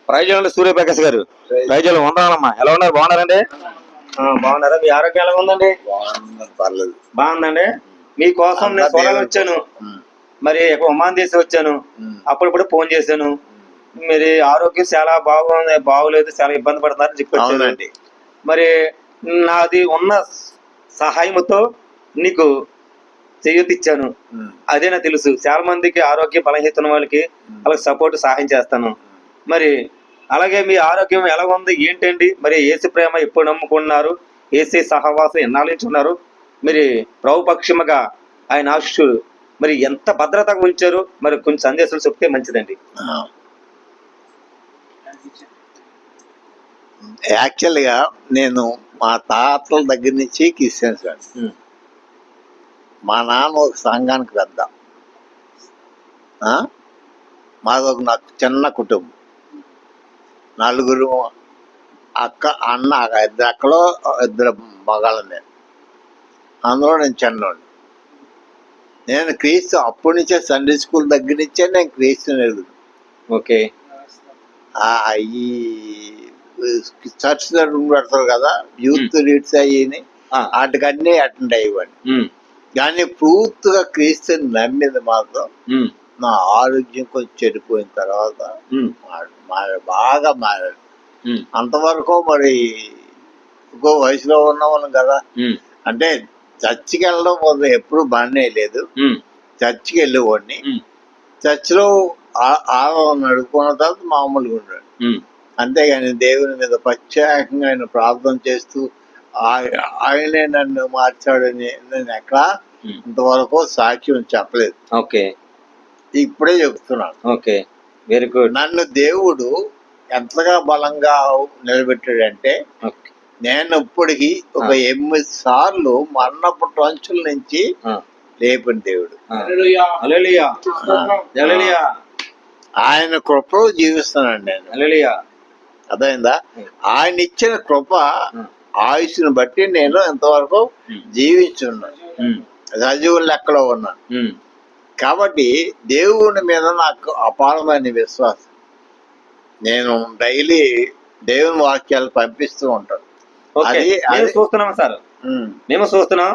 ప్రైజులు సూర్యప్రకాష్ గారు, ప్రైజులు వందనాలమ్మా. ఎలా ఉన్నారు? బాగున్నారండి? బాగున్నారా? మీ ఆరోగ్యం ఎలా ఉందండి? పర్లేదు, బాగుందండి. మీకోసం నేను చూడాలని వచ్చాను. మరి ఒమాన్ దేశం వచ్చాను. అప్పుడప్పుడు ఫోన్ చేశాను. మరి ఆరోగ్యం చాలా బాగుంది, బాగోలేదు, చాలా ఇబ్బంది పడుతున్నారని చెప్పి మరి నాది ఉన్న సహాయంతో నీకు చెయ్యొత్తిచ్చాను. అదే నాకు తెలుసు. చాలా మందికి ఆరోగ్య బలహీన వాళ్ళకి వాళ్ళకి సపోర్ట్ సహాయం చేస్తాను. మరి అలాగే మీ ఆరోగ్యం ఎలా ఉంది ఏంటండి? మరి ఏసు ప్రేమ ఎప్పుడు నమ్ముకున్నారు? ఏసీ సహవాసం ఎన్నాళ్ళ నుంచి ఉన్నారు? మరి ప్రభుపక్షముగా ఆయన ఆశీస్సులు మరి ఎంత భద్రతగా ఉంచారు? మరి కొంచెం సందేశాలు చెప్తే మంచిదండి. యాక్చువల్గా నేను మా తాతల దగ్గర నుంచి క్రిస్టియన్స్ అండి. మా నాన్న ఒక సంఘానికి పెద్ద, మాదొక నాకు చిన్న కుటుంబం, నలుగురు అక్క అన్న, ఇద్దరు అక్కలో ఇద్దరు మగాళ్ళ. అందులో నేను చిన్నోడు. నేను క్రీస్తు అప్పటి నుంచే సండే స్కూల్ దగ్గర నుంచే నేను క్రీస్తుని ఎరుగుతాను. ఓకే. ఈ చర్చ్ రూమ్ పెడతారు కదా, యూత్ రీడ్స్ అయ్యి వాటికన్నీ అటెండ్ అయ్యేవాడిని. కానీ పూర్తిగా క్రీస్తుని నమ్మింది మాత్రం నా ఆరోగ్యం కొంచెం చెడిపోయిన తర్వాత బాగా మారాడు. అంతవరకు మరి ఇంకో వయసులో ఉన్నవాళ్ళం కదా, అంటే చర్చికి వెళ్ళడం మొదలు ఎప్పుడు బాగానే లేదు. చర్చికి వెళ్ళేవాడిని. చర్చిలో ఆరాధన నడుపుకున్న తర్వాత మామూలుగా ఉన్నాడు. అంతేగాని దేవుని మీద ప్రత్యేకంగా ఆయన ప్రార్థన చేస్తూ ఆయనే నన్ను మార్చాడని నేను ఎక్కడా ఇంతవరకు సాక్ష్యం చెప్పలేదు. ఓకే, ఇప్పుడే చెప్తున్నాను. Okay, very good. నన్ను దేవుడు ఎంతగా బలంగా నిలబెట్టాడంటే, నేను ఇప్పటికి ఒక 8 సార్లు మరణపు ట్రంచుల నుంచి లేపిన దేవుడు. ఆయన కృపలో జీవిస్తున్నాను నేను. అర్థమైందా? ఆయన ఇచ్చిన కృప ఆయుష్ని బట్టి నేను ఎంతవరకు జీవించున్నాను, సజీవుల లెక్కలో ఉన్నాను. కాబట్టి దేవుని మీద నాకు అపారమైన విశ్వాసం. నేను డైలీ దేవుని వాక్యాలు పంపిస్తూ ఉంటాను. చూస్తున్నాం సార్, మేము చూస్తున్నాం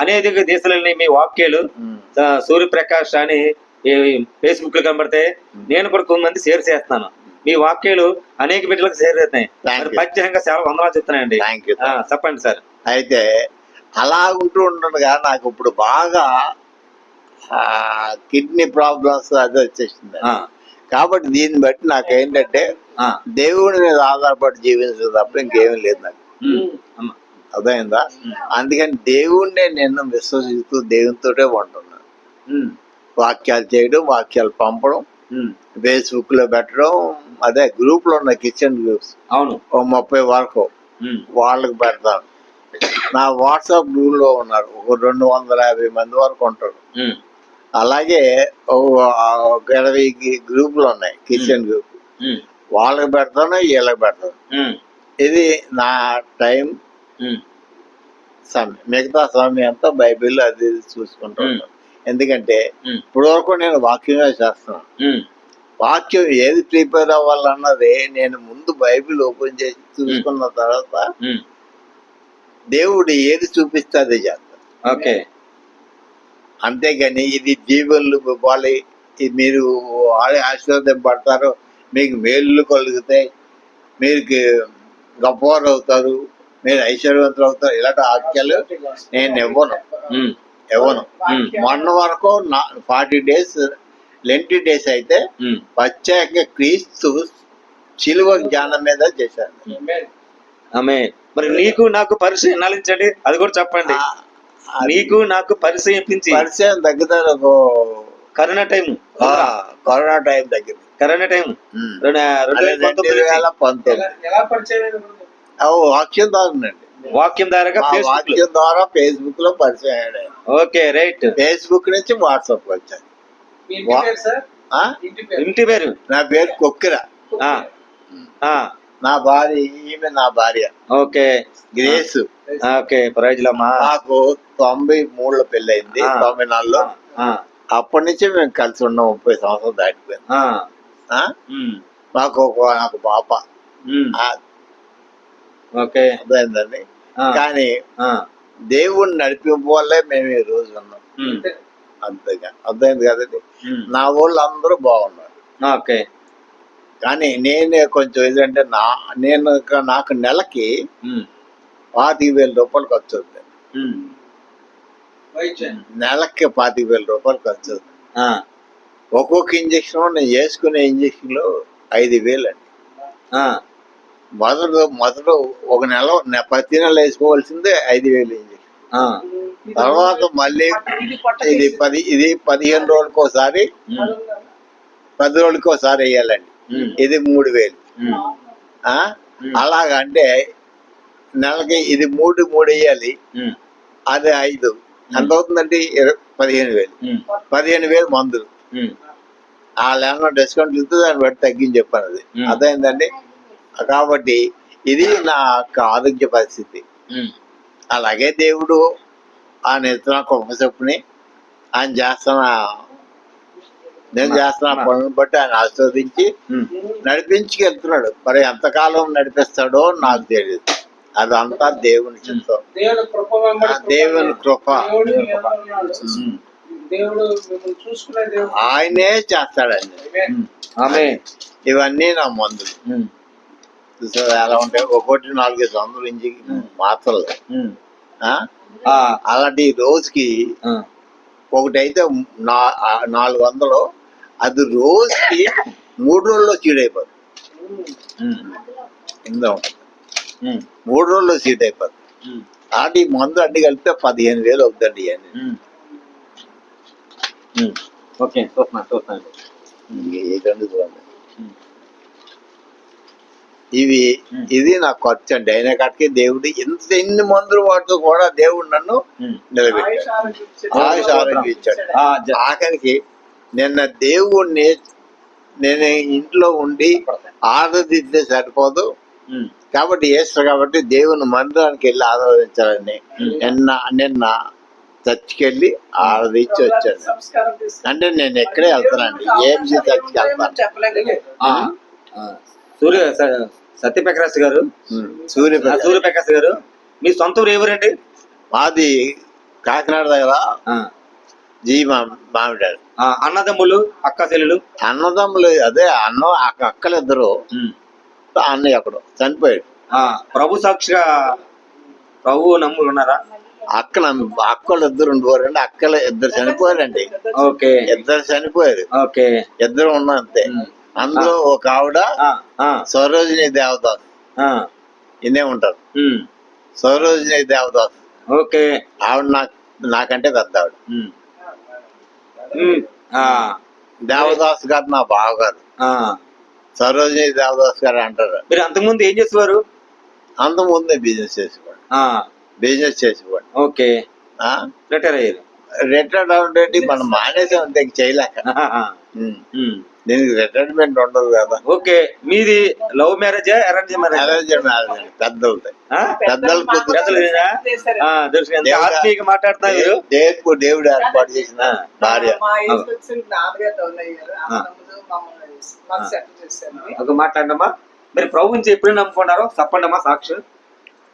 అనేక దేశాలని మీ వాక్యాలు సూర్యప్రకాష్ అని ఫేస్బుక్ లో కనబడితే నేను కూడా కొంతమంది షేర్ చేస్తున్నాను. మీ వాక్యాలు అనేక బిడ్డలకు షేర్ చేస్తున్నాయి. ప్రత్యేకంగా చాలా వందనాలు చెప్తున్నాయండి. చెప్పండి సార్. అయితే అలా ఉంటూ ఉండగా నాకు ఇప్పుడు బాగా కిడ్నీ ప్రాబ్లమ్స్ అది వచ్చేసింది. కాబట్టి దీన్ని బట్టి నాకు ఏంటంటే దేవుడి మీద ఆధారపడి జీవించదు తప్ప ఇంకేమీ లేదు నాకు. అర్థమైందా? అందుకని దేవుణ్ణే నేను విశ్వసిస్తూ దేవునితోటే ఉంటున్నాను. వాక్యాలు చేయడం, వాక్యాలు పంపడం, ఫేస్బుక్ లో పెట్టడం, అదే గ్రూప్ లో ఉన్న కిచెన్ గ్రూప్స్ అవును 30 వరకు వాళ్ళకి పెడతాను. నా వాట్సాప్ గ్రూప్ లో ఉన్నారు ఒక 250 మంది వరకు ఉంటారు. అలాగే 20 గ్రూపులు ఉన్నాయి కిచెన్ గ్రూప్, వాళ్ళకి పెడతాను, వీళ్ళకి పెడతాను. ఇది నా టైం సమయం. మిగతా సమయం అంతా బైబిల్ అది చూసుకుంటూ ఉంటాను. ఎందుకంటే ఇప్పుడు వరకు నేను వాక్యమే చేస్తున్నాను. వాక్యం ఏది ప్రిపేర్ అవ్వాలన్నది నేను ముందు బైబిల్ ఓపెన్ చేసి చూసుకున్న తర్వాత దేవుడు ఏది చూపిస్తే అదే చేస్తాను. ఓకే. అంతేగాని ఇది జీవన్లు ఇవ్వాలి, మీరు ఆశీర్వాదపడతారు, మీకు మేలు కలుగుతాయి, మీరు గొప్పవారు అవుతారు, మీరు ఐశ్వర్యవంతులు అవుతారు, ఇలాంటి వాక్యాలు నేను ఇవ్వను. మొన్న వరకు 40 days లెంటి డేస్ అయితే ప్రత్యేకంగా క్రీస్తు శిలువ జ్ఞానం మీద చేశాను. మరి నీకు నాకు పరిచయం నలించండి, అది కూడా చెప్పండి. నీకు నాకు పరిచయం దగ్గర కరోనా టైం దగ్గర 2019 వాక్యం ద్వారా ఫేస్బుక్ లో పరిచయం అయ్యాడు. Okay, right. ఫేస్బుక్ నుంచి వాట్సాప్ వచ్చాను. ఇంటి పేరు? నా పేరు కొక్కిర. నా భార్య, ఈమె నా భార్య. Okay, grace. ఓకే, ప్రైజ్లమ్మా. నాకు 93లో పెళ్ళయింది, 94లో. అప్పటి నుంచి మేము కలిసి ఉన్నాం. 30 సంవత్సరాలు దాటిపోయింది. నాకు పాప. ఓకే. అర్థమైందండి. కానీ దేవుణ్ణి నడిపింపు వల్లే మేము ఈ రోజు ఉన్నాం. అంతేగా, అర్థమైంది కదండి. నా వాళ్ళు అందరూ బాగున్నారు. ఓకే. కానీ నేనే కొంచెం ఏంటంటే నాకు నెలకి 25,000 రూపాయలు ఖర్చు అవుతుంది. నెలకి 25,000 రూపాయలు ఖర్చు అవుతుంది. ఒక్కొక్క ఇంజక్షన్ నేను చేసుకునే ఇంజక్షన్ లో 5,000 అండి. మొదట ఒక ప్రతి నెల వేసుకోవాల్సిందే 5,000 ఇంజక్షన్. తర్వాత మళ్ళీ ఇది 15 రోజులకి ఒకసారి, 10 రోజులకి ఒకసారి వేయాలండి. ఇది 3,000. అలాగంటే నెలకి ఇది 3 వేయాలి. అది 5 ఎంత అవుతుందండి? 15,000. 15,000 మందులు. వాళ్ళు ఏమన్నా డిస్కౌంట్ ఇస్తే దాన్ని బట్టి తగ్గించి చెప్పాను. అది అర్థమైందండి. కాబట్టి ఇది నా ఆరోగ్య పరిస్థితి. అలాగే దేవుడు ఆయన ఎత్తున గొప్ప చెప్పుని ఆయన నేను చేస్తున్న పనులను బట్టి ఆయన ఆస్వాదించి నడిపించుకెళ్తున్నాడు. మరి ఎంతకాలం నడిపిస్తాడో నాకు తెలియదు. అదంతా దేవుని చిత్తం, దేవుని కృప. ఆయనే చేస్తాడండి. ఇవన్నీ నా మందులు చూసారు ఎలా ఉంటాయి. ఒకటి 400 ఇంచి మాత్రలు. అలాంటి రోజుకి ఒకటైతే 400. అది రోజుకి 3 రోజుల్లో చీడైపోతుంది. 3 రోజుల్లో సీట్ అయిపోతుంది. అలాంటి మందు అడ్డు కలిపితే 15,000 అవుతుందండి. ఇది నా ఖర్చు అండి. అయినా కాటికి దేవుడు ఎన్ని మందులు వాడుతూ కూడా దేవుడు నన్ను నిలబెట్టాడు, ఆరోగ్యం ఇచ్చాడు. ఆఖరికి నిన్న దేవుణ్ణి నేను ఇంట్లో ఉండి ఆరాధిస్తే సరిపోదు కాబట్టి కాబట్టి దేవుని మందిరానికి వెళ్ళి ఆరాధించాలని నిన్న చర్చికి వెళ్ళి ఆరాధించి వచ్చాను. అంటే నేను ఎక్కడే వెళ్తానండి, ఏఎంసీ చర్చికి వెళ్తాను. సత్యప్రకాశ్ గారు, సూర్యప్రకాశ్ గారు, మీ సొంత ఊరు ఎవరండి? మాది కాకినాడ దగ్గర మామిడాడు. అన్నదమ్ములు, అక్క చెల్లెలు? అన్నదమ్ములు అదే అక్కలు ఇద్దరు. అన్నయ్య అక్కడ చనిపోయాడు. ప్రభు సాక్షిగా ప్రభు నమ్ములు ఉన్నారా? అక్కలు ఇద్దరు ఉండేవారండి. అక్కలు ఇద్దరు చనిపోయారండి. ఓకే. ఇద్దరు చనిపోయారు. ఓకే. ఇద్దరు ఉన్నా అంతే. అందులో ఒక ఆవిడ సరోజిని దేవదాస్, ఇన్నే ఉంటారు. సరోజిని దేవదాస్. ఓకే. ఆవిడ నాకంటే పెద్ద ఆవిడ. దేవదాస్ గారు నా బావగారు. సరోజిని దేవదాస్ గారు అంటారు. మీరు అంతకుముందు ఏం చేసేవారు? అంతకుముందే బిజినెస్ చేసేవాడు. ఓకే. రిటైర్ అయ్యారు. రిటైర్డ్ అంటే మనం మానేసాం అంతే, చేయలేక. దీనికి రిటైర్మెంట్ ఉండదు కదా. ఓకే. మీది లవ్ మ్యారేజా, అరేంజ్ మ్యారేజ్? Arrange marriage. పెద్దలు ఆత్మీయంగా మాట్లాడుతున్నారు. దేవుడు ఏర్పాటు చేసిన భార్య. ఒక మాట్లాడమ్మా. మీరు ప్రభు నుంచి ఎప్పుడు నమ్ముకున్నారో చెప్పండమ్మా. సాక్షి.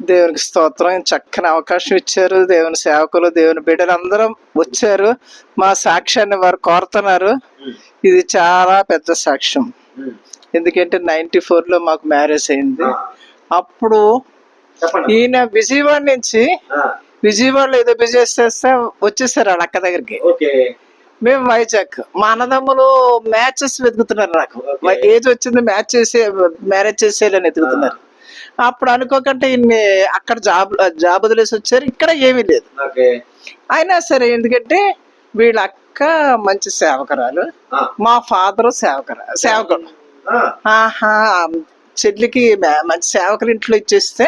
దేవునికి స్తోత్రం. చక్కని అవకాశం ఇచ్చారు. దేవుని సేవకులు, దేవుని బిడ్డలు అందరం వచ్చారు. మా సాక్ష్యాన్ని వారు కోరుతున్నారు. ఇది చాలా పెద్ద సాక్ష్యం. ఎందుకంటే 94లో మాకు మ్యారేజ్ అయింది. అప్పుడు ఈయన విజయవాడ నుంచి, విజయవాడలో ఏదో బిజినెస్ చేస్తే వచ్చేసారు వాళ్ళ అక్క దగ్గరికి. మేము వైజాగ్. మా అన్నదమ్ములు మ్యాచెస్ వెతుకుతున్నారు. నాకు ఏజ్ వచ్చింది, మ్యారేజ్ చేసేయాలని వెతుకుతున్నారు. అప్పుడు అనుకోకుండా ఇన్ని అక్కడ జాబ్ వదిలేసి వచ్చారు. ఇక్కడ ఏమీ లేదు. అయినా సరే, ఎందుకంటే వీళ్ళ అక్క మంచి సేవకురాలు, మా ఫాదరు సేవకుడు. చెల్లికి మంచి సేవకులు ఇంట్లో ఇచ్చేస్తే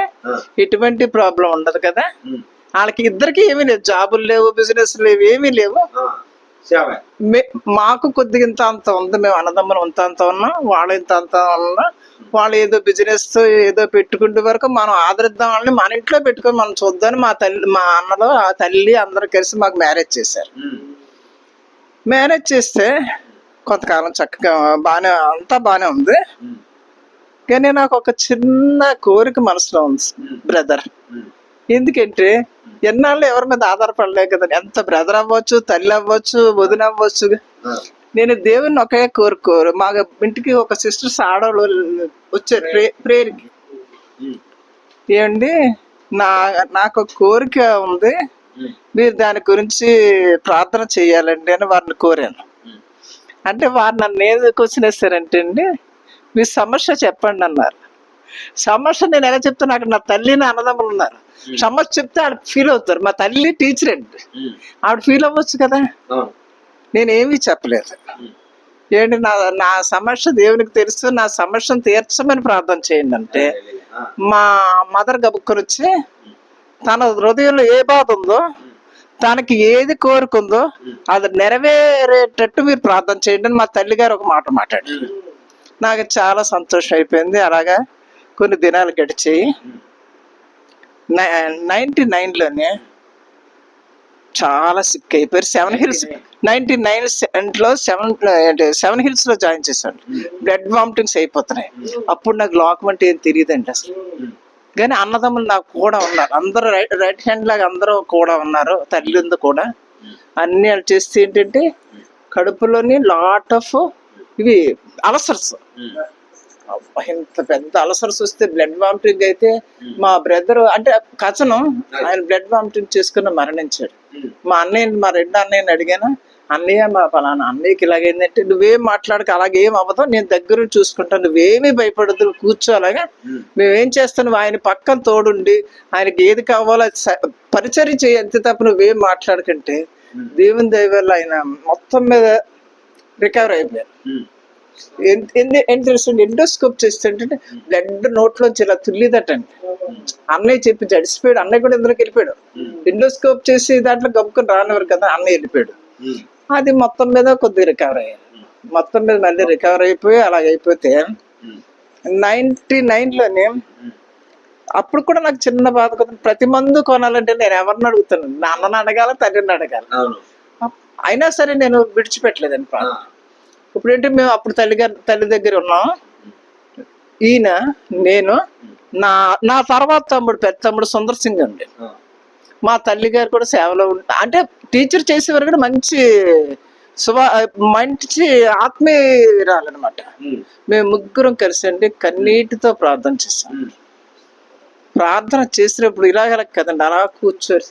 ఎటువంటి ప్రాబ్లం ఉండదు కదా. వాళ్ళకి ఇద్దరికి ఏమీ లేదు, జాబులు లేవు, బిజినెస్ లేవు, ఏమీ లేవు. మాకు కొద్దిగా ఇంత అంత ఉంది. మేము అన్నదమ్ములు ఇంత ఉన్నాం, వాళ్ళు ఇంత ఉన్నా. వాళ్ళు ఏదో బిజినెస్ ఏదో పెట్టుకుంటే వరకు మనం ఆదరిద్దాం వాళ్ళని, మన ఇంట్లో పెట్టుకొని మనం చూద్దామని మా అన్నలో ఆ తల్లి అందరూ కలిసి మాకు మ్యారేజ్ చేశారు. మ్యారేజ్ చేస్తే కొంతకాలం చక్కగా బాగానే ఉంది. కానీ నాకు ఒక చిన్న కోరిక మనసులో ఉంది బ్రదర్. ఎందుకంటే ఎన్నాళ్ళు ఎవరి మీద ఆధారపడలే కదా, ఎంత బ్రదర్ అవ్వచ్చు, తల్లి అవ్వచ్చు, వదిన అవ్వచ్చు. నేను దేవుని ఒకే కోరుకోరు. మా ఇంటికి ఒక సిస్టర్స్ ఆడవాళ్ళు వచ్చారు ప్రేయర్కి. ఏమండి, నాకు ఒక కోరిక ఉంది, మీరు దాని గురించి ప్రార్థన చేయాలండి అని వారిని కోరాను. అంటే వారు నన్ను ఏదో క్వశ్చన్ వేస్తారంటే అండి, మీ సమస్య చెప్పండి అన్నారు. సమస్య నేను ఎలా చెప్తాను, అక్కడ నా తల్లి నా అన్నదమ్ములు ఉన్నారు. సమస్య చెప్తే ఆవిడ ఫీల్ అవుతారు. మా తల్లి టీచర్ అండి, ఆవిడ ఫీల్ అవ్వచ్చు కదా. నేనేమీ చెప్పలేదు. ఏంటి, నా సమస్య దేవునికి తెలుసు, నా సమస్యను తీర్చమని ప్రార్థన చేయండి అంటే మా మదర్ గబుక్కుని వచ్చి తన హృదయంలో ఏ బాధ ఉందో, తనకి ఏది కోరుకుందో అది నెరవేరేటట్టు మీరు ప్రార్థన చేయండి అని మా తల్లి గారు ఒక మాట మాట్లాడారు. నాకు చాలా సంతోషం అయిపోయింది. అలాగా కొన్ని దినాలు గడిచాయి. 99లోనే చాలా సిక్ అయిపోయారు. 7 హిల్స్ 99లో 7 హిల్స్ లో జాయిన్ చేశాను. బ్లడ్ వామిటింగ్స్ అయిపోతున్నాయి. అప్పుడు నాకు లోకం అంటే ఏం తెలియదండి అసలు. కానీ అన్నదమ్ములు నాకు కూడా ఉన్నారు, అందరూ రైట్ హ్యాండ్ లాగా అందరూ కూడా ఉన్నారు, తల్లి ఉంది కూడా. అన్ని వాళ్ళు చేస్తే ఏంటంటే కడుపులోని లాట్ ఆఫ్ ఇవి అల్సర్స్, ఇంత పెద్ద అల్సర్స్ వస్తే బ్లడ్ వామిటింగ్ అయితే మా బ్రదర్ అంటే కథను ఆయన బ్లడ్ వామిటింగ్ చేసుకుని మరణించాడు. మా అన్నయ్య, మా రెండో అన్నయ్యని అడిగాను, అన్నయ్య మా ఫలానా అన్నయ్యకి ఇలాగైందంటే నువ్వేం మాట్లాడక అలాగేం అవ్వదు, నేను దగ్గర చూసుకుంటాను, నువ్వేమీ భయపడదు, కూర్చో అలాగా. మేమేం చేస్తాను, ఆయన పక్కన తోడుండి ఆయనకి ఏది కావాలో పరిచర్య చేయ, అంతే తప్ప నువ్వేం మాట్లాడకంటే దేవుని దయ వల్ల ఆయన మొత్తం మీద రికవర్ అయిపోయారు. ఏం తెలుస్తుంది, ఎండోస్కోప్ చేస్తుంటే బ్లడ్ నోట్లోంచి ఇలా తుల్లిదటండి. అన్నయ్య చెప్పి జడిసిపోయాడు. అన్నయ్య కూడా ఇందులోకి వెళ్ళిపోయాడు. ఎండోస్కోప్ చేసి దాంట్లో గమ్ముకుని రానివారు కదా, అన్నయ్య వెళ్ళిపోయాడు. అది మొత్తం మీద కొద్దిగా రికవర్ అయ్యారు. మొత్తం మీద మళ్ళీ రికవర్ అయిపోయి అలాగైపోతే 99లోనే అప్పుడు కూడా నాకు చిన్న బాధ కదా. ప్రతి మందు కొనాలంటే నేను ఎవరిని అడుగుతాను, నాన్నని అడగాల, తల్లిని అడగాలి. అయినా సరే నేను విడిచిపెట్టలేదండి ప్రాణం. ఇప్పుడు ఏంటి, మేము అప్పుడు తల్లి దగ్గర ఉన్నాం. ఈయన నేను నా తర్వాత తమ్ముడు, పెద్ద తమ్ముడు సుందర్ సింగ్ అండి. మా తల్లి గారు కూడా సేవలో అంటే టీచర్ చేసేవారు కూడా మంచి మంచి ఆత్మీయురాలన్నమాట. మేము ముగ్గురం కలిసి అండి కన్నీటితో ప్రార్థన చేస్తాం. ప్రార్థన చేసినప్పుడు ఇలాగ కదండి, అలా కూర్చోరు.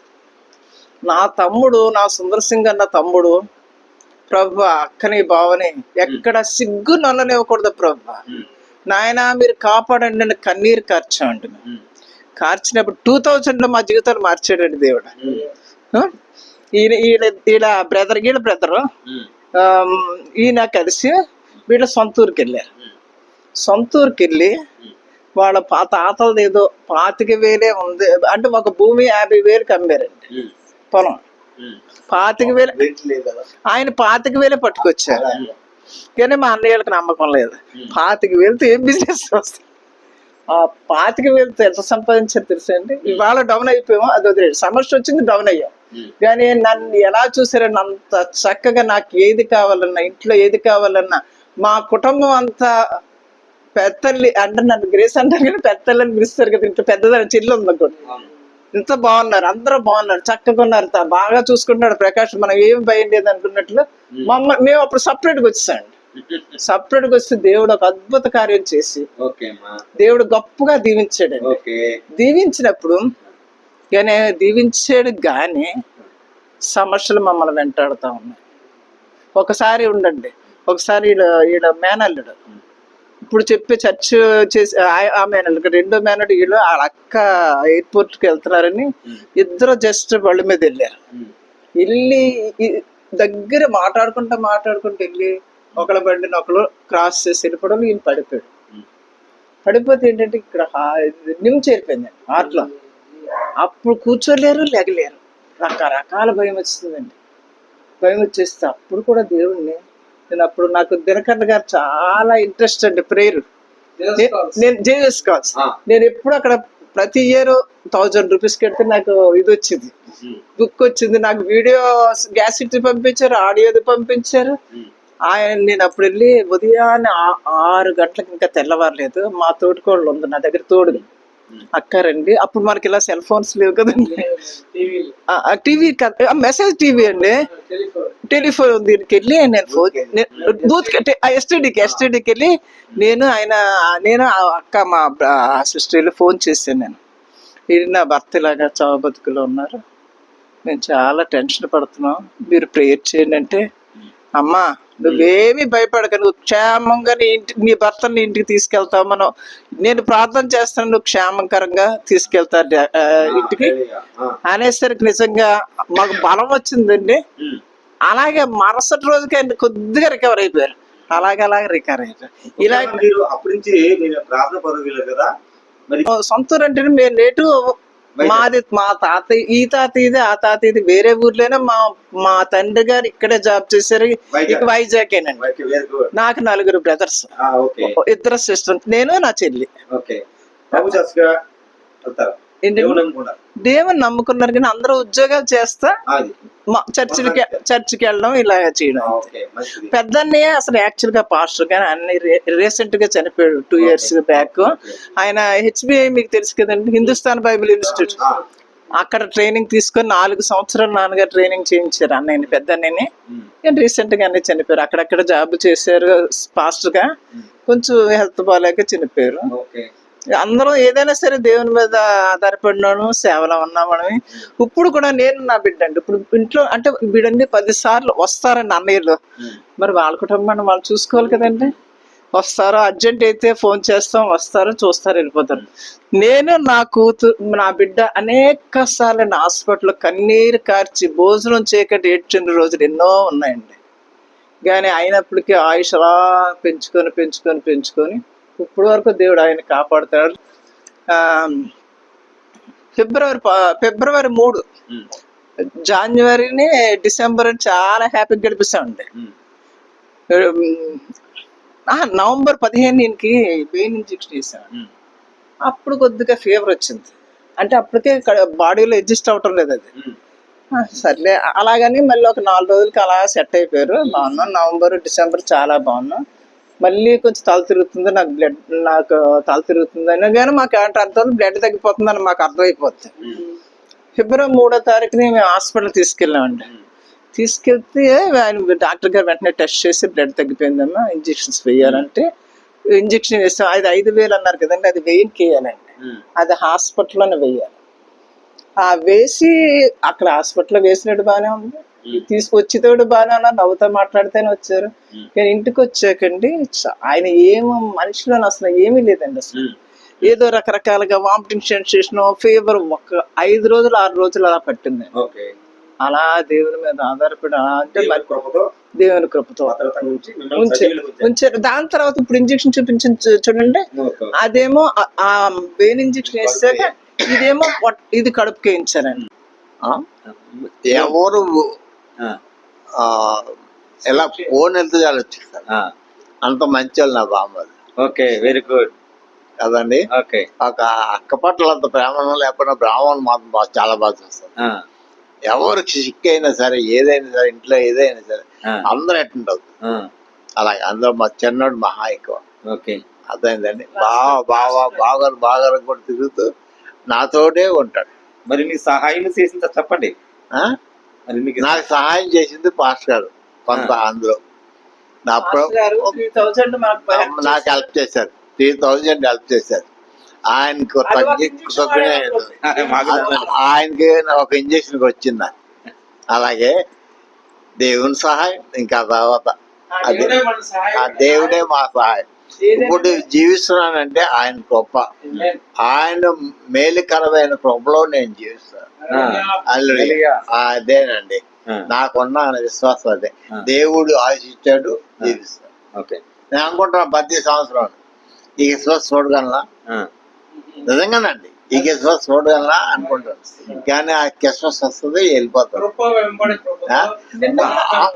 నా తమ్ముడు, నా సుందర్ సింగ్ అన్న తమ్ముడు, ప్రభు అక్కని బావని ఎక్కడ సిగ్గు నొల్లనివ్వకూడదు ప్రభు, నాయన మీరు కాపాడండి అని కన్నీరు కార్చామండి. కార్చినప్పుడు 2000లో మా జీవితాలు మార్చాడండి దేవుడు. వీళ్ళ బ్రదరు ఈయన కలిసి వీళ్ళ సొంత ఊరికి వెళ్ళారు. సొంత ఊరికి వెళ్ళి వాళ్ళ తాతలది ఏదో 25,000 ఉంది అంటే ఒక భూమి 50,000కి అమ్మారండి పొలం. 25,000 ఆయన 25,000 పట్టుకొచ్చారు. కానీ మా అన్నయ్యలకు నమ్మకం లేదు. 25,000తో ఏం బిజినెస్ వస్తుంది. ఆ 25,000తో ఎంత సంపాదించారు తెలుసా అండి. ఇవాళ డౌన్ అయిపోయామో అది వదిలేదు, సమస్య వచ్చింది డౌన్ అయ్యాం. కానీ నన్ను ఎలా చూసారని అంత చక్కగా నాకు ఏది కావాలన్నా, ఇంట్లో ఏది కావాలన్నా, మా కుటుంబం అంతా పెద్దల్లి అంటే నన్ను గ్రేస్ అంటారు కానీ పెద్దల్ని పిలుస్తారు కదా, ఇంత పెద్దదాన్ని చెల్లి ఉందనుకోండి. ఇంత బాగున్నారు, అందరూ బాగున్నారు, చక్కగా ఉన్నారు, బాగా చూసుకుంటున్నాడు ప్రకాష్, మనం ఏం భయం లేదు అనుకున్నట్లు. మేము అప్పుడు సపరేట్గా వచ్చేసాండి. సపరేట్గా వస్తే దేవుడు ఒక అద్భుత కార్యం చేసి దేవుడు గొప్పగా దీవించాడు. దీవించినప్పుడు కానీ దీవించాడు కానీ సమస్యలు మమ్మల్ని వెంటాడుతూ ఉన్నాయి. ఒకసారి ఉండండి, ఒకసారి ఈడ మేనల్లుడు ఇప్పుడు చెప్పే చర్చ్ చేసి ఆ మేనల్లుడు, రెండో మేనల్లుడు వీళ్ళు వాళ్ళ అక్క ఎయిర్పోర్ట్కి వెళ్తున్నారని ఇద్దరు జస్ట్ బళ్ళ మీద వెళ్ళారు. వెళ్ళి దగ్గర మాట్లాడుకుంటూ వెళ్ళి ఒకళ్ళ బండిని ఒకరు క్రాస్ చేసి వెళ్ళిపోవడం, ఈయన పడిపోయాడు. పడిపోతే ఏంటంటే ఇక్కడ నిమ్ చేరిపోయిందండి హార్ట్లో. అప్పుడు కూర్చోలేరు, లేగలేరు, రకరకాల భయం వచ్చిందండి. భయం వచ్చేస్తే అప్పుడు కూడా దేవుణ్ణి నేను అప్పుడు నాకు దినకర్ణ గారు చాలా ఇంట్రెస్ట్ అండి ప్రేయర్. నేను జేఎస్ కాల్స్ నేను ఎప్పుడు అక్కడ ప్రతి ఇయర్ 1000 రూపీస్ కడితే నాకు ఇది వచ్చింది, బుక్ వచ్చింది. నాకు వీడియో గ్యాసెట్ పంపించారు, ఆడియోది పంపించారు. నేను అప్పుడు వెళ్ళి ఉదయాన్నే 6 గంటలకు, ఇంకా తెల్లవారలేదు, మా తోటికోళ్ళు ఉంది నా దగ్గర తోడు అక్క రండి. అప్పుడు మనకి ఇలా సెల్ ఫోన్స్ లేవు కదండి, టీవీ మెసేజ్ టీవీ అండి, టెలిఫోన్ దీనికి వెళ్ళి నేను బూత్ ఎస్టీడీకి వెళ్ళి నేను ఆ అక్క మా సిస్టర్ వెళ్ళి ఫోన్ చేశాను. నేను ఇది నా భర్త ఇలాగా చావు బతుకులో ఉన్నారు, మేము చాలా టెన్షన్ పడుతున్నాం, మీరు ప్రేయర్ చేయండి అంటే, అమ్మా నువ్వేమీ భయపడక, నువ్వు క్షేమంగా నీ భర్తని ఇంటికి తీసుకెళ్తావు, నేను ప్రార్థన చేస్తాను, నువ్వు క్షేమకరంగా తీసుకెళ్తారు ఇంటికి అనేసరికి నిజంగా మాకు బలం వచ్చిందండి. అలాగే మరుసటి రోజుకి ఆయన కొద్దిగా రికవర్ అయిపోయారు. అలాగే రికవర్ అయ్యారు. ఇలా అప్పటి నుంచి ప్రార్థన పరుగు కదా. సొంతూరు అంటే మేము నేటు మాది, మా తాతయ్య, ఈ తాతయ్యది ఆ తాతయ్యది వేరే ఊర్లోనే, మా తండ్రి గారు ఇక్కడే జాబ్ చేశారు, వైజాగేనండి. నాకు 4 బ్రదర్స్, 2 సిస్టర్స్, నేను నా చెల్లి. దేవుని నమ్ముకున్నారు కానీ అందరూ ఉద్యోగాలు చేస్తా చర్చికి వెళ్ళడం ఇలా చేయడం. పెద్దన్నయ్య అసలు యాక్చువల్ గా పాస్టర్ గానీ అన్ని రీసెంట్ గా చనిపోయాడు 2 years బ్యాక్. ఆయన HBI మీకు తెలుసు కదండి, హిందుస్థాన్ బైబిల్ ఇన్స్టిట్యూట్, అక్కడ ట్రైనింగ్ తీసుకొని 4 సంవత్సరాలు నాన్నగారు ట్రైనింగ్ చేయించారు అన్నయ్యని, పెద్దన్నయ్యని. రీసెంట్ గా అన్నీ చనిపోయారు. అక్కడక్కడ జాబ్ చేశారు పాస్టర్ గా, కొంచెం హెల్త్ బాగాలేక చనిపోయారు. అందరం ఏదైనా సరే దేవుని మీద ఆధారపడినాను, సేవలో ఉన్నామని. ఇప్పుడు కూడా నేను నా బిడ్డ అండి, ఇప్పుడు ఇంట్లో అంటే బిడ్డండి 10 సార్లు వస్తారండి అన్నయ్యలు, మరి వాళ్ళ కుటుంబాన్ని వాళ్ళు చూసుకోవాలి కదండి. వస్తారు, అర్జెంట్ అయితే ఫోన్ చేస్తాం, వస్తారు, చూస్తారు, వెళ్ళిపోతారు. నేను నా కూతురు, నా బిడ్డ అనేక సార్లు నా హాస్పిటల్లో కన్నీరు కార్చి భోజనం చేయకటి ఏడ్చిన రోజులు ఎన్నో ఉన్నాయండి. కానీ అయినప్పటికీ ఆయుష్ అలా పెంచుకొని ఇప్పుడు వరకు దేవుడు ఆయన కాపాడుతాడు. ఫిబ్రవరి 3 జనవరిని డిసెంబర్ చాలా హ్యాపీగా గడిపిస్తామండి. నవంబర్ 15 ఈయనకి వెయిన్ ఇంజెక్షన్ చేశాను. అప్పుడు కొద్దిగా ఫీవర్ వచ్చింది, అంటే అప్పటికే బాడీలో అడ్జస్ట్ అవటం లేదు అది. సర్లే అలాగని మళ్ళీ ఒక 4 రోజులకి అలా సెట్ అయిపోయారు, బాగున్నాం. నవంబర్ డిసెంబర్ చాలా బాగున్నాం. మళ్ళీ కొంచెం తల తిరుగుతుంది, నాకు తల తిరుగుతుంది అయినా కానీ మాకు అర్థం బ్లడ్ తగ్గిపోతుందని మాకు అర్థమైపోతుంది. ఫిబ్రవరి 3వ తారీఖుని మేము హాస్పిటల్ తీసుకెళ్ళామండి. తీసుకెళ్తే ఆయన డాక్టర్ గారు వెంటనే టెస్ట్ చేసి బ్లడ్ తగ్గిపోయిందమ్మా, ఇంజెక్షన్స్ వేయాలంటే ఇంజెక్షన్ వేస్తాం. అది 5,000 అన్నారు కదండి, అది వెయిన్కి వేయాలండి, అది హాస్పిటల్లోనే వేయాలి. వేసి అక్కడ హాస్పిటల్లో వేసినట్టు బాగానే ఉంది, తీసుకొచ్చేతోడు బాగానే ఉన్నారు, నవ్వుతా మాట్లాడితేనే వచ్చారు. కానీ ఇంటికి వచ్చాకండి ఆయన మనిషిలో అసలు ఏమీ లేదండి. అసలు ఏదో రకరకాలుగా వామిటింగ్ సెన్సేషన్, ఫీవర్, ఒక 5 రోజులు 6 రోజులు అలా పట్టింది. అలా దేవుని మీద ఆధారపడి అంటే దేవుని కృపతో ఉంచారు. దాని తర్వాత ఇప్పుడు ఇంజెక్షన్ చూపించి చూడండి, అదేమో ఆ వెయిన్ ఇంజెక్షన్ వేసాక ఇదేమో ఇది కడుపుకి వేయించారండి. ఎవరు ఎలా ఫోన్ వెళ్తే వచ్చేస్తారు, అంత మంచి వాళ్ళు నా బామ్మది. ఓకే, వెరీ గుడ్ కదండి. ఒక అక్క పట్ల అంత ప్రేమ లేకపోయినా బ్రాహ్మణులు మాత్రం చాలా బాగా చూస్తారు. ఎవరికి సిక్ అయినా సరే, ఏదైనా సరే, ఇంట్లో ఏదైనా సరే అందరూ అటెండ్ అవుతుంది. అలాగే అందరూ మా చిన్నోడు మహా ఎక్కువ. అర్థమైందండి. బాగా కూడా తిరుగుతూ నాతోటే ఉంటాడు. మరి మీకు సహాయం చేసింది చెప్పండి. నాకు సహాయం చేసింది పాస్టర్ గారు కొంత, అందులో నాకు హెల్ప్ చేశారు. 3,000 హెల్ప్ చేశారు. ఆయనకు ఆయనకి ఒక ఇంజక్షన్ వచ్చింది. అలాగే దేవుని సహాయం, ఇంకా తర్వాత అది దేవుడే మా సహాయం. ఇప్పుడు జీవిస్తున్నానంటే ఆయన కృప, ఆయన మేలుకరమైన కృపలో నేను జీవిస్తాను. అదేనండి నాకున్న విశ్వాసం, అదే దేవుడు ఆశించాడు, జీవిస్తాను. నేను అనుకుంటున్నా 10 సంవత్సరాలు ఈ విశ్వాసం చూడగలనా, నిజంగానండి ఈ విశ్వాసం చూడగలనా అనుకుంటాను. కానీ ఆ విశ్వాసం వస్తుంది, వెళ్ళిపోతాను.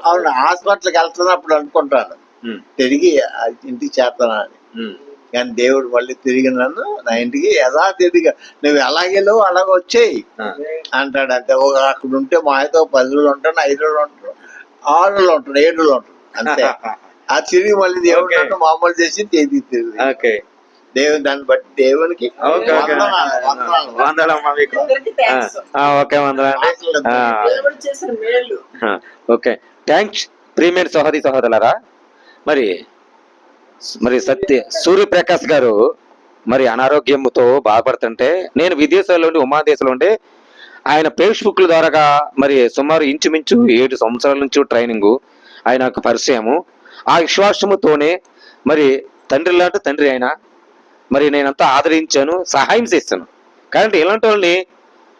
అవును, హాస్పిటల్కి వెళ్తున్నప్పుడు అనుకుంటాను తిరిగి ఇంటికి చేస్తానని. కానీ దేవుడు మళ్ళీ తిరిగి నన్ను నా ఇంటికి యథాతిథిగా నువ్వు ఎలాగెళ్ళవు అలాగ వచ్చేయి అంటాడు. అంతే. అక్కడ ఉంటే మా అయితే 10 రోజులు ఉంటాను, 5 రోజులు ఉంటాను, 6 రోజులు ఉంటాను, 7 రోజులు ఉంటాను. అంతే. ఆ తిరిగి మళ్ళీ దేవుడు Okay. నన్ను మామూలు చేసి తిరిగి ఓకే దేవుని దాన్ని బట్టి దేవునికి ఓకే ఓకే వందనాలు, వందనాలు. వందలమ్మా మీకు. ఓకే వందలండి. దేవుడు చేసిన మేలు. ఓకే థ్యాంక్స్ ప్రియమైన సహోదరి సహోదరులారా. మరి మరి సూర్యప్రకాష్ గారు మరి అనారోగ్యంతో బాధపడుతుంటే నేను విదేశాల్లో ఉండి ఉమాదేశంలో ఉండి ఆయన ఫేస్బుక్ ద్వారా మరి సుమారు ఇంచుమించు 7 సంవత్సరాల నుంచి ట్రైనింగ్ ఆయనకు పరిచయము. ఆ విశ్వాసముతోనే మరి తండ్రి లాంటి తండ్రి ఆయన మరి నేనంతా ఆదరించాను, సహాయం చేస్తాను. కాబట్టి ఇలాంటి వాళ్ళని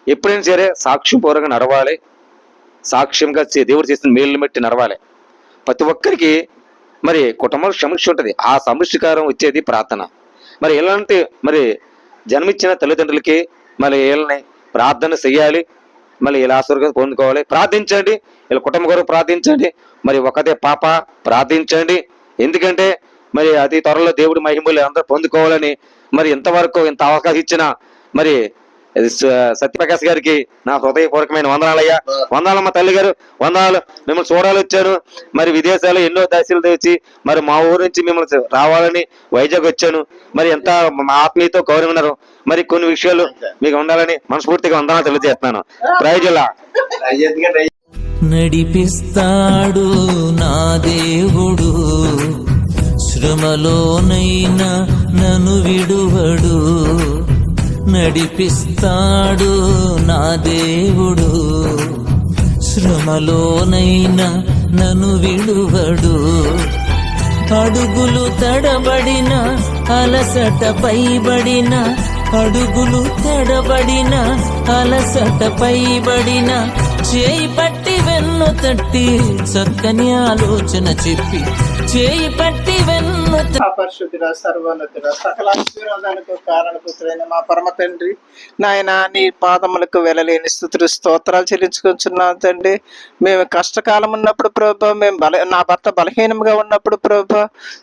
ఎప్పుడైనా సరే సాక్ష్యపూర్వకంగా నడవాలి, సాక్ష్యంగా దేవుడు చేసిన మేలుని బట్టి నడవాలి. ప్రతి ఒక్కరికి మరి కుటుంబంలో సమస్య ఉంటుంది, ఆ సమస్యకారం వచ్చేది ప్రార్థన. మరి ఇలాంటి మరి జన్మించిన తల్లిదండ్రులకి మరి వీళ్ళని ప్రార్థన చెయ్యాలి, మళ్ళీ ఇలా ఆశీర్వాదం పొందుకోవాలి. ప్రార్థించండి, ఇలా కుటుంబం కొరకు ప్రార్థించండి. మరి ఒకదే పాప ప్రార్థించండి, ఎందుకంటే మరి అతి త్వరలో దేవుడి మహిమలు అందరూ పొందుకోవాలని మరి ఇంతవరకు ఇంత అవకాశం ఇచ్చిన మరి సత్యప్రకాష్ గారికి నా హృదయపూర్వకమైన వందనాలయ్యా. వందనాలమ్మ తల్లి గారు, వందనాలు. మిమ్మల్ని చూడాలి వచ్చాను, మరి విదేశాలు ఎన్నో దశలు తెచ్చి మరి మా ఊరు నుంచి మిమ్మల్ని రావాలని వైజాగ్ వచ్చాను. మరి ఎంత మా ఆత్మీయతో గౌరవిన్నారు. మరి కొన్ని విషయాలు మీకు ఉండాలని మనస్ఫూర్తిగా వందనాలు తెలియజేస్తున్నాను. ప్రైజులా. నడిపిస్తాడు నా దేవుడు, శ్రమలోనైనా నన్ను విడువడు. నడిపిస్తాడు నా దేవుడు, శ్రమలోనైనా నన్ను విడువడు. అడుగులు తడబడిన అలసట పైబడిన, అడుగులు తడబడిన అలసట పైబడిన, చేయి పట్టి వెన్ను తట్టి చక్కని ఆలోచన చెప్పి, చేయి పట్టి వెన్ను పరిశుద్ధుడ, సర్వోన్నతుడ, సకల ఆశీర్వాదాలకు కారణపుత్రుడైన మా పరమ తండ్రి, నాయన నీ పాదములకు వెళ్ళలేని స్తుతులు స్తోత్రాలు చెల్లించుకుంటున్నాం తండ్రి. మేము కష్టకాలం ఉన్నప్పుడు ప్రభా, మేము నా భర్త బలహీనంగా ఉన్నప్పుడు ప్రభా,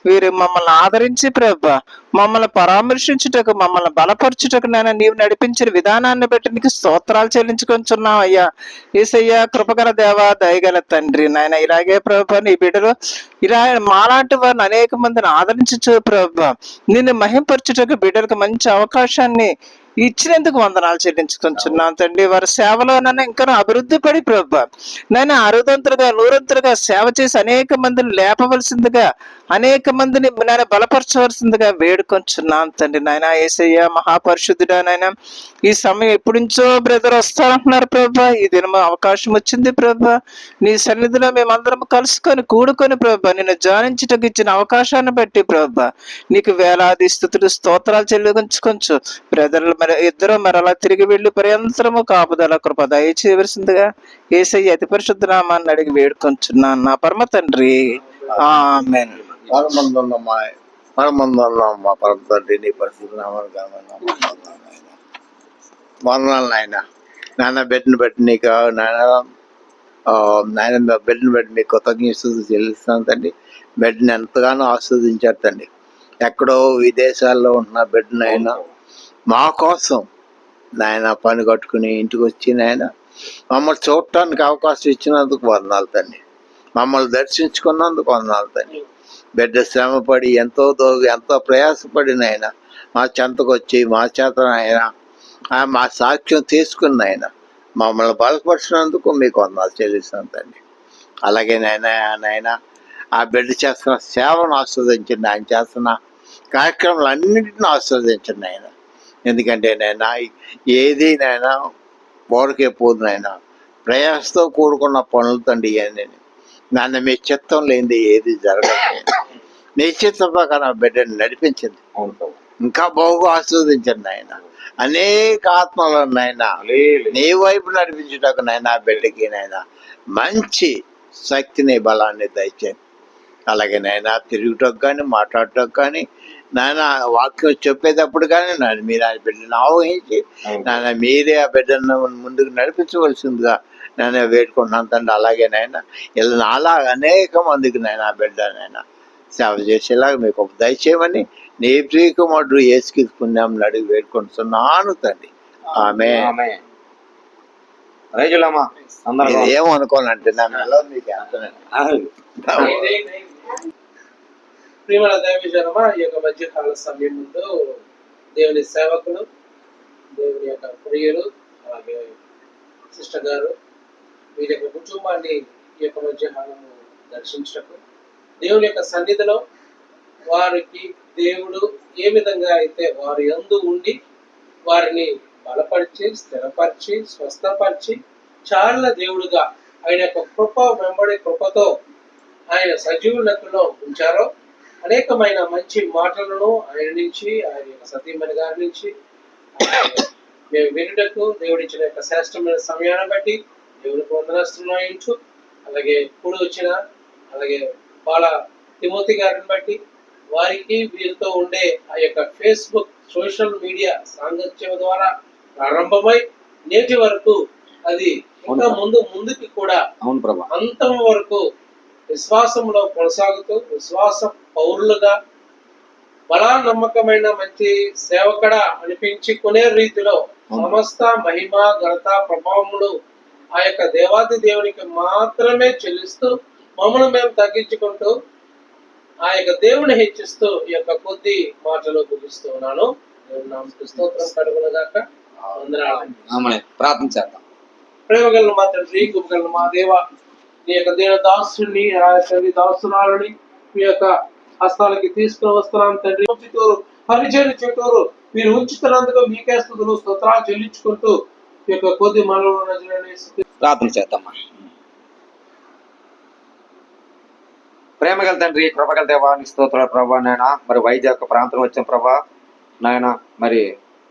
వీరు మమ్మల్ని ఆదరించి ప్రభా, మమ్మల్ని పరామర్శించుటకు, మమ్మల్ని బలపరచుటకు నాయన నీవు నడిపించిన విధానాన్ని బట్టి నీకు స్తోత్రాలు చెల్లించుకుంటున్నాం అయ్యా. యేసయ్యా, కృపగల దేవా, దయగల తండ్రి, నాయన ఇలాగే ప్రభా నీ బిడ్డలు ఇలా మాలాంటి వారిని అనేక మందిని ఆదరించు ప్రభా, నిన్ను మహింపరచుటకు బిడ్డలకు మంచి అవకాశాన్ని ఇచ్చినందుకు వందనాలు చెల్లించుకుంటున్నాను తండ్రి. వారి సేవలోనైనా ఇంకా అభివృద్ధి పడి ప్రభా, నేను అరుదంతులుగా నూరంతులుగా సేవ చేసి అనేక మందిని లేపవలసిందిగా, అనేక మందిని నేను బలపరచవలసిందిగా వేడుకొంచున్నాను తండ్రి. నాయన యేసయ్య, మహాపరిశుద్ధుడా, నాయన ఈ సమయం ఎప్పుడు నుంచో బ్రదర్ వస్తానంటున్నారు ప్రభా, ఈ దినం అవకాశం వచ్చింది ప్రభా. నీ సన్నిధిలో మేమందరం కలుసుకొని కూడుకొని ప్రభా, నిన్ను ధ్యానించుటకు ఇచ్చిన అవకాశాన్ని బట్టి ప్రభా నీకు వేలాది స్తుతులు స్తోత్రాలు చెల్లించుకొంచు. బ్రదర్లు ఇద్దరు మరలా తిరిగి వెళ్లి పర్యంతరము కాపుదల కృప దయచేయవలసిందిగా యేసయ్య అతి పరిశుద్ధ నామాన్ని అడిగి వేడుకొంచున్నాను నా పరమ తండ్రి, ఆమేన్. పరమందమ్మా పరమ తండ్రి, నీ పరిశుద్ధ నామానికి వందనాలు నాయన. నాన్న బిడ్డను బట్టి నీకు నాయన బిడ్డను బట్టి మీకు కృతజ్ఞతలు చెల్లిస్తాను తండ్రి. బిడ్డను ఎంతగానో ఆస్వాదించారు తండ్రి. ఎక్కడో విదేశాల్లో ఉన్న బిడ్డనైనా మా కోసం నాయన పని కట్టుకుని ఇంటికి వచ్చి నాయన మమ్మల్ని చూడటానికి అవకాశం ఇచ్చినందుకు వందనాలు తండ్రి. మమ్మల్ని దర్శించుకున్నందుకు వందనాలు తండ్రి. బిడ్డ శ్రమపడి ఎంతో ప్రయాసపడి నాయన మా చెంతకు వచ్చి మా చేత ఆయన మా సాక్ష్యం తీసుకున్న ఆయన మమ్మల్ని బలపరిచినందుకు మీకు వందనాలు చెల్లిస్తాను తండ్రి. అలాగే నాయన ఆ బిడ్డ చేస్తున్న సేవను ఆస్వాదించండి, ఆయన చేస్తున్న కార్యక్రమాలన్నింటినీ ఆస్వాదించండి ఆయన. ఎందుకంటే నాయన ఏది నాయన బోడకే పోదు నాయన, ప్రయాసతో కూడుకున్న పనులు తండ్రి. నాన్న మీ చిత్తం లేనిది ఏది జరగలేదు. నీ చిత్తం ప్రకారం బిడ్డని నడిపించండి, ఇంకా బాగా ఆస్వాదించండి ఆయన. అనేక ఆత్మలను నాయన నీ వైపు నడిపించుటకు నాయన బిడ్డకి నాయన మంచి శక్తిని బలాన్ని దయచేయండి. అలాగే నాయన తిరుగుటకు కానీ మాట్లాడటకు కానీ నాయన వాక్యం చెప్పేటప్పుడు కానీ నాయన మీరు ఆ బిడ్డను ఆవహించి నాయన మీరే ఆ బిడ్డను ముందుకు నడిపించవలసిందిగా నేను వేడుకుంటున్నాను తండ్రి. అలాగే నాయన ఇలా అలా అనేక మందికి నాయన ఆ బిడ్డ నాయన సేవ చేసేలాగా మీకు దయచేయమని నీ ప్రియకుమారుడు యేసుక్రీస్తు పుణ్యం అడిగి వేడుకుంటున్నాను తండ్రి. ఆమేన్. రైతులమ్మా అందరూ ఏమనుకోనంటే నా మెల్ల మీకు అర్థమైంది. ప్రియమైన దైవజనమా, ఈ యొక్క మధ్యకాల సమయం ముందు దేవుని సేవకులు, దేవుని యొక్క ప్రియులు, అలాగే సిస్టర్ గారు వీరి యొక్క కుటుంబాన్ని ఈ యొక్క మధ్యకాలము దర్శించటకు దేవుని యొక్క సన్నిధిలో వారికి దేవుడు ఏ విధంగా అయితే వారి యందు ఉండి వారిని బలపరిచి, స్థిరపరిచి, స్వస్థపరిచి చాలా దేవుడుగా ఆయన యొక్క కృప వెంబడి కృపతో ఆయన సజీవ లెక్కలో ఉంచారో అనేకమైన మంచి మాటలను ఆయన నుంచి, ఆయన యొక్క సతీమణి గారి నుంచి మేము వినుటకు దేవుడిచ్చిన యొక్క శ్రేష్టమైన సమయాన్ని బట్టి దేవునికి వందనాలు. అలాగే ఇప్పుడు వచ్చిన అలాగే బాల తిమోతి గారిని బట్టి వారికి వీరితో ఉండే ఆ యొక్క ఫేస్బుక్ సోషల్ మీడియా సాంగత్యం ద్వారా ప్రారంభమై నేటి వరకు అది ఇంకా ముందుకి కూడా అంతం వరకు విశ్వాసంలో కొనసాగుతూ విశ్వాస పౌరులుగా బలా నమ్మకమైన మంచి సేవకుడ అనిపించుకునే రీతిలో సమస్త మహిమ ఘనత ప్రభావములు ఆ యొక్క దేవాది దేవునికి మాత్రమే చెల్లిస్తూ మమ్మల్ని మేము తగ్గించుకుంటూ ఆ యొక్క దేవుని హెచ్చిస్తూ ఈ యొక్క కొద్ది మాటలు ముగిస్తూ ఉన్నాను. స్తోత్రం కలుగునుగాక. ప్రార్థన చేద్దాం. ప్రేమగలను మా తండ్రి, కృపగలను మా దేవ, నీ యొక్క దేవ దాసుని దాసురాలని మీ యొక్క హస్తాలకి తీసుకుని వస్తున్నాను తండ్రి. ఉంచుతూరు పరిచయం చుట్టూరు మీరు ఉంచుతున్నందుకు మీకే స్తుతులు స్తోత్రాలు చెల్లించుకుంటూ ఈ యొక్క కొద్ది మనలో ప్రార్థన చేద్దామా. ప్రేమగల తండ్రి, కృపగల దేవా, నీ స్తోత్రాలు ప్రభా. నాయన మరి వైజాగ్ ప్రాంతం వచ్చిన ప్రభా నాయన, మరి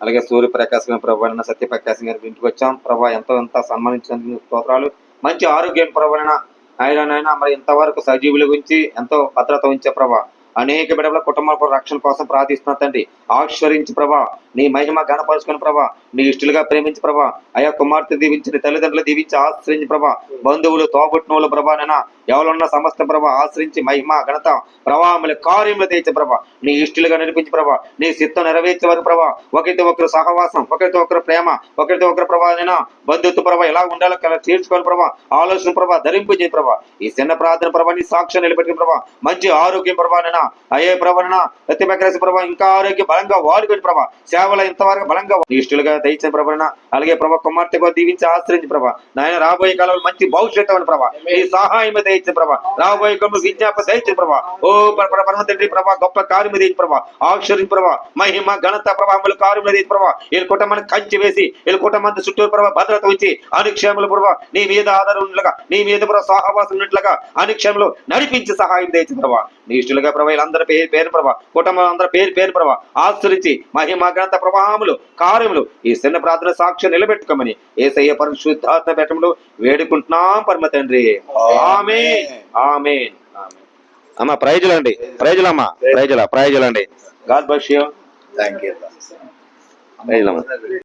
అలాగే సూర్యప్రకాశం ప్రభా, సత్యప్రకాశం గారికి ఇంటికి వచ్చాం ప్రభా. ఎంత సన్మానించినందుకు స్తోత్రాలు. మంచి ఆరోగ్యం ప్రభా ఆయన మరి ఇంతవరకు సజీవుల గురించి ఎంతో భద్రత ఉంచే ప్రభా. అనేక బిడ్డల కుటుంబాల రక్షణ కోసం ప్రార్థిస్తున్నా తండ్రి. ఆశ్వరించి ప్రభా, నీ మహిమ ఘనపరుచుకుని ప్రభా, నీ ఇష్టలుగా ప్రేమించి ప్రభా, అయా కుమార్తె దీవించిన తల్లిదండ్రులు దీవించి ఆశ్రయించి ప్రభా, బంధువులు తోబుట్టినోళ్ళు ప్రభా నాయన ఎవరున్న సమస్త ప్రభా ఆశ్రయించి మహిమ ఘనత ప్రభావముల కార్యములు తెచ్చే ప్రభా, నీ ఇష్టలుగా నడిపించి ప్రభా, నీ చిత్తం నెరవేర్చే వరకు ప్రభా, ఒకరితో ఒకరు సహవాసం, ఒకరితో ఒకరు ప్రేమ, ఒకరితో ఒకరు ప్రభా నైనా బంధుత్వ ప్రభా ఎలా ఉండాలో తీర్చుకోవాలి ప్రభా, ఆలోచన ప్రభా ధరింపు చేయ ప్రభా. ఈ చిన్న ప్రార్థన ప్రభా నీ సాక్ష్యం నిలబెట్టిన ప్రభా, మంచి ఆరోగ్యం ప్రభా నైనా అయ్యే ప్రభా సత్యప్రకాశ ప్రభా ఇంకా ఆరోగ్యం బలంగా వాడుకొని ప్రభా, సేవల ఇంతవరకు బలంగా ఇష్టలుగా దయచిన ప్రభా. అలాగే ప్రభా కుమార్తె దీవించి ఆశ్రయించి ప్రభా నాయన రాబోయే కాలంలో మంచి భవిష్యత్తు అని ప్రభా, ఈ సహాయం దయచిన ప్రభా, రాబోయే కాలంలో విజ్ఞాపన దయచిన ప్రభా. ఓ పరమతండ్రి ప్రభా, గొప్ప కార్యము దయచి ప్రభా, ఆశ్రయించి ప్రభా, మహిమ ఘనత ప్రభావములు కార్యములు దయచి ప్రభా. వీళ్ళ కుటుంబాన్ని కంచి వేసి వీళ్ళ కుటుంబాన్ని చుట్టూరు ప్రభా భద్రత ఉంచి అనుక్షేమలు ప్రభా నీ మీద ఆధారం ఉన్నట్లుగా, నీ మీద ప్రభా సహవాసం ఉన్నట్లుగా అనుక్షేమలు నడిపించి సహాయం దయచిన ప్రభా. నీ ఇష్టలుగా ప్రభా వీళ్ళందరూ పేరు ప్రభా, కుటుంబం అందరూ పేరు ప్రభా ఆశ్రయించి మహిమ ఘనత ప్రభావములు కార్యములు ఈ చిన్న ప్రార్థన సాక్ష్యం నిలబెట్టుకోమని యేసయ్య పరిశుద్ధాత్మ పెట్టములు వేడుకుంటున్నాం పరమ తండ్రి. ఆమేన్ ఆమేన్ ఆమేన్. అమ్మ ప్రైజులండి, ప్రైజులమ్మా, ప్రైజులండి. God bless you. థాంక్యూ. ప్రైజులమ్మ.